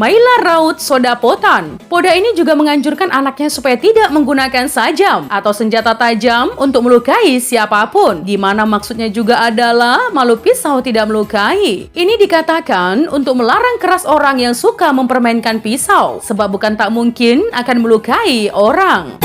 Maila Raut Sodapotan. Poda ini juga menganjurkan anaknya supaya tidak menggunakan sajam atau senjata tajam untuk melukai siapapun, di mana maksudnya juga adalah malu pisau tidak melukai. Ini dikatakan untuk melarang keras orang yang suka mempermainkan pisau, sebab bukan tak mungkin akan melukai orang.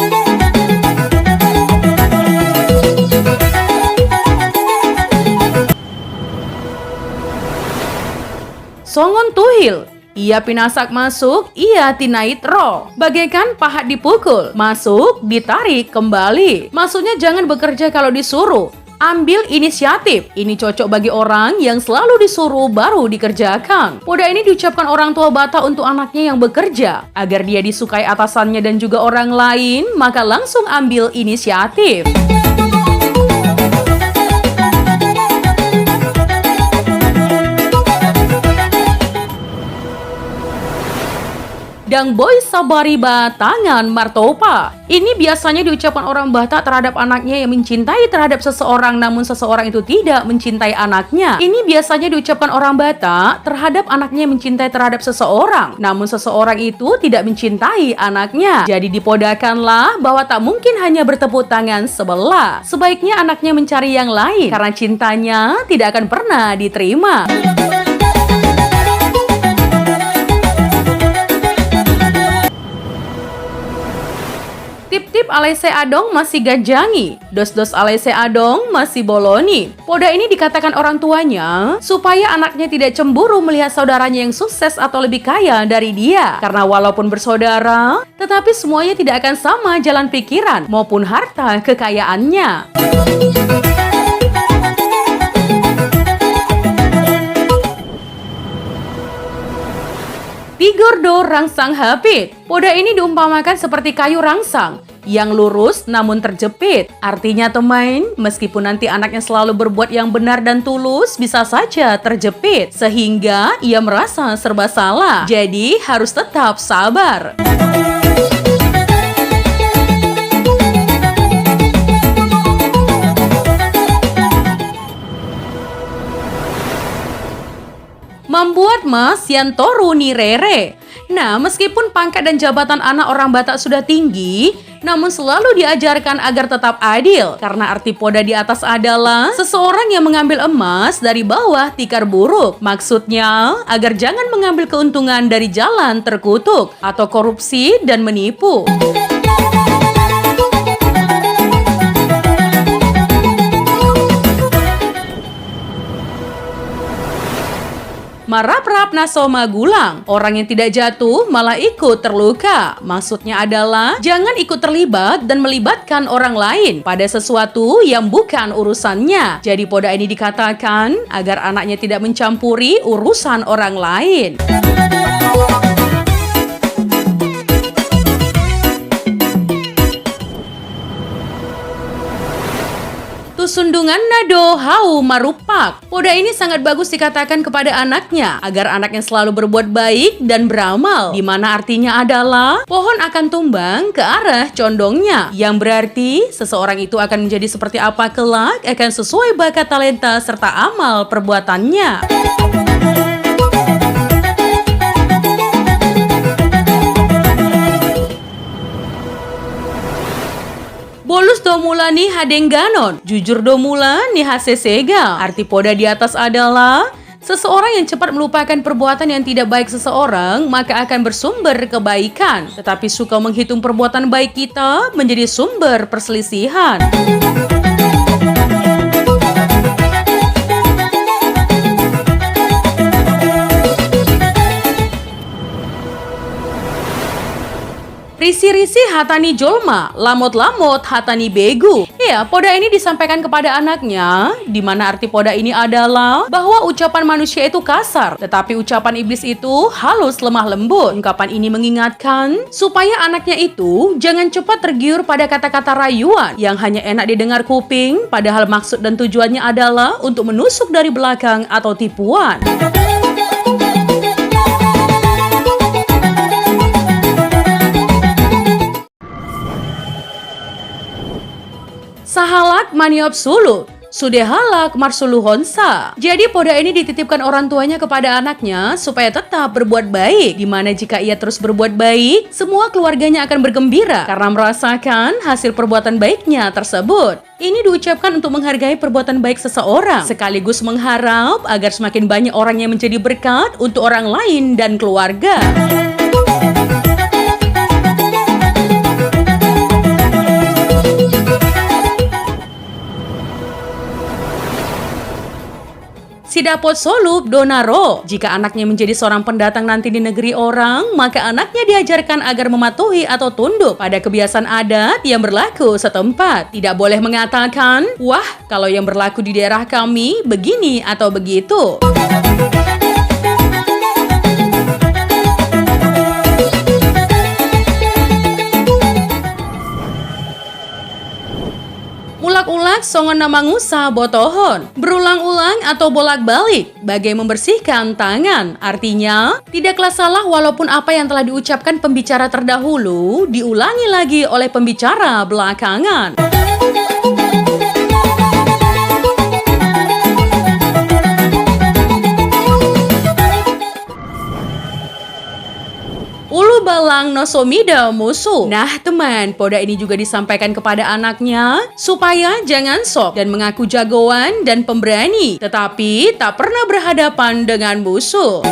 Songon tuhil, ia pinasak masuk, ia tinait roh. Bagaikan pahat dipukul, masuk, ditarik kembali. Maksudnya jangan bekerja kalau disuruh. Ambil inisiatif. Ini cocok bagi orang yang selalu disuruh baru dikerjakan. Poda ini diucapkan orang tua Batak untuk anaknya yang bekerja. Agar dia disukai atasannya dan juga orang lain, maka langsung ambil inisiatif. Dang boy sabariba tangan martopa. Ini biasanya diucapkan orang Batak terhadap anaknya yang mencintai terhadap seseorang namun seseorang itu tidak mencintai anaknya. Ini biasanya diucapkan orang Batak terhadap anaknya yang mencintai terhadap seseorang namun seseorang itu tidak mencintai anaknya. Jadi dipodakanlah bahwa tak mungkin hanya bertepuk tangan sebelah. Sebaiknya anaknya mencari yang lain karena cintanya tidak akan pernah diterima. Tip-tip alese adong masih gajangi, dos-dos alese adong masih boloni. Poda ini dikatakan orang tuanya supaya anaknya tidak cemburu melihat saudaranya yang sukses atau lebih kaya dari dia. Karena walaupun bersaudara, tetapi semuanya tidak akan sama jalan pikiran maupun harta kekayaannya. Tigordo rangsang hapit. Poda ini diumpamakan seperti kayu rangsang yang lurus namun terjepit. Artinya teman, meskipun nanti anaknya selalu berbuat yang benar dan tulus, bisa saja terjepit sehingga ia merasa serba salah. Jadi harus tetap sabar. Membuat mas yang toru ni rere. Nah, meskipun pangkat dan jabatan anak orang Batak sudah tinggi, namun selalu diajarkan agar tetap adil. Karena arti poda di atas adalah seseorang yang mengambil emas dari bawah tikar buruk. Maksudnya, agar jangan mengambil keuntungan dari jalan terkutuk atau korupsi dan menipu. Marap-rap nasoma gulang. Orang yang tidak jatuh malah ikut terluka. Maksudnya adalah jangan ikut terlibat dan melibatkan orang lain pada sesuatu yang bukan urusannya. Jadi poda ini dikatakan agar anaknya tidak mencampuri urusan orang lain. Sundungan nado hau marupak. Poda ini sangat bagus dikatakan kepada anaknya agar anaknya selalu berbuat baik dan beramal, di mana artinya adalah pohon akan tumbang ke arah condongnya, yang berarti seseorang itu akan menjadi seperti apa kelak akan sesuai bakat talenta serta amal perbuatannya. Bolus domula ni hadengganon, jujur domula ni hasesega. Arti poda di atas adalah seseorang yang cepat melupakan perbuatan yang tidak baik seseorang, maka akan bersumber kebaikan. Tetapi suka menghitung perbuatan baik kita menjadi sumber perselisihan. Risi-risi hatani jolma, lamot-lamot hatani begu. Ya, poda ini disampaikan kepada anaknya, di mana arti poda ini adalah bahwa ucapan manusia itu kasar, tetapi ucapan iblis itu halus lemah lembut. Ungkapan ini mengingatkan supaya anaknya itu jangan cepat tergiur pada kata-kata rayuan yang hanya enak didengar kuping, padahal maksud dan tujuannya adalah untuk menusuk dari belakang atau tipuan. Sahalak maniop sulu. Sudehalak Marsuluhonsa. Jadi poda ini dititipkan orang tuanya kepada anaknya supaya tetap berbuat baik. Dimana jika ia terus berbuat baik, semua keluarganya akan bergembira karena merasakan hasil perbuatan baiknya tersebut. Ini diucapkan untuk menghargai perbuatan baik seseorang, sekaligus mengharap agar semakin banyak orang yang menjadi berkat untuk orang lain dan keluarga. Sidapot Solup Donaro. Jika anaknya menjadi seorang pendatang nanti di negeri orang, maka anaknya diajarkan agar mematuhi atau tunduk pada kebiasaan adat yang berlaku setempat. Tidak boleh mengatakan, wah, kalau yang berlaku di daerah kami begini atau begitu. Ulak-ulak songon namangusa botohon. Berulang-ulang atau bolak-balik bagai membersihkan tangan. Artinya, tidaklah salah walaupun apa yang telah diucapkan pembicara terdahulu diulangi lagi oleh pembicara belakangan. Ulu balang nosomida musuh. Nah teman, poda ini juga disampaikan kepada anaknya supaya jangan sok dan mengaku jagoan dan pemberani, tetapi tak pernah berhadapan dengan musuh.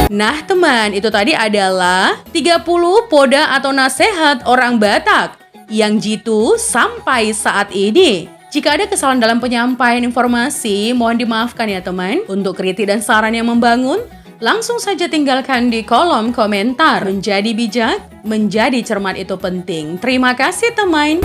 Nah teman, itu tadi adalah 30 poda atau nasihat orang Batak yang jitu sampai saat ini. Jika ada kesalahan dalam penyampaian informasi, mohon dimaafkan ya teman. Untuk kritik dan saran yang membangun, langsung saja tinggalkan di kolom komentar. Menjadi bijak, menjadi cermat itu penting. Terima kasih teman.